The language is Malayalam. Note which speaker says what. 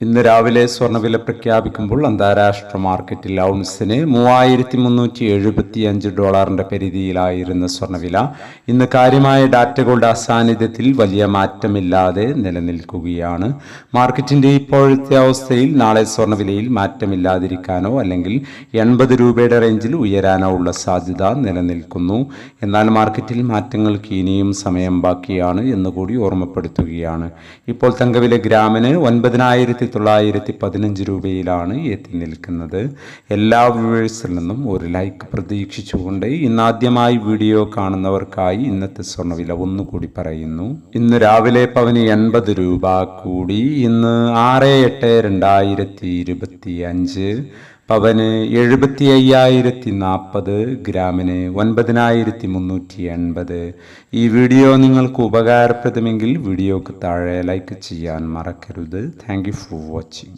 Speaker 1: ഇന്ന് രാവിലെ സ്വർണ്ണവില പ്രഖ്യാപിക്കുമ്പോൾ അന്താരാഷ്ട്ര മാർക്കറ്റിൽ ഔൺസിന് $3,375 പരിധിയിലായിരുന്ന സ്വർണ്ണവില ഇന്ന് കാര്യമായ ഡാറ്റകളുടെ അസാന്നിധ്യത്തിൽ വലിയ മാറ്റമില്ലാതെ നിലനിൽക്കുകയാണ്. മാർക്കറ്റിന്റെ ഇപ്പോഴത്തെ അവസ്ഥയിൽ നാളെ സ്വർണ്ണവിലയിൽ മാറ്റമില്ലാതിരിക്കാനോ അല്ലെങ്കിൽ 80 രൂപയുടെ റേഞ്ചിൽ ഉയരാനോ ഉള്ള സാധ്യത നിലനിൽക്കുന്നു. എന്നാൽ മാർക്കറ്റിൽ മാറ്റങ്ങൾക്ക് ഇനിയും സമയം ബാക്കിയാണ് എന്നുകൂടി ഓർമ്മപ്പെടുത്തുകയാണ്. ഇപ്പോൾ തങ്കവില ഗ്രാമിന് 9,915 രൂപയിലാണ് എത്തി നിൽക്കുന്നത്. എല്ലാ വ്യൂവേഴ്സിൽ നിന്നും ഒരു ലൈക്ക് പ്രതീക്ഷിച്ചുകൊണ്ട് ഇന്നാദ്യമായി വീഡിയോ കാണുന്നവർക്കായി ഇന്നത്തെ സ്വർണ്ണവില ഒന്നുകൂടി പറയുന്നു. ഇന്ന് രാവിലെ പവന് 80 രൂപ കൂടി. ഇന്ന് 6/8/2025 പവന് 75,040, ഗ്രാമിന് 9,380. ഈ വീഡിയോ നിങ്ങൾക്ക് ഉപകാരപ്രദമെങ്കിൽ വീഡിയോക്ക് താഴെ ലൈക്ക് ചെയ്യാൻ മറക്കരുത്. Thank you for watching.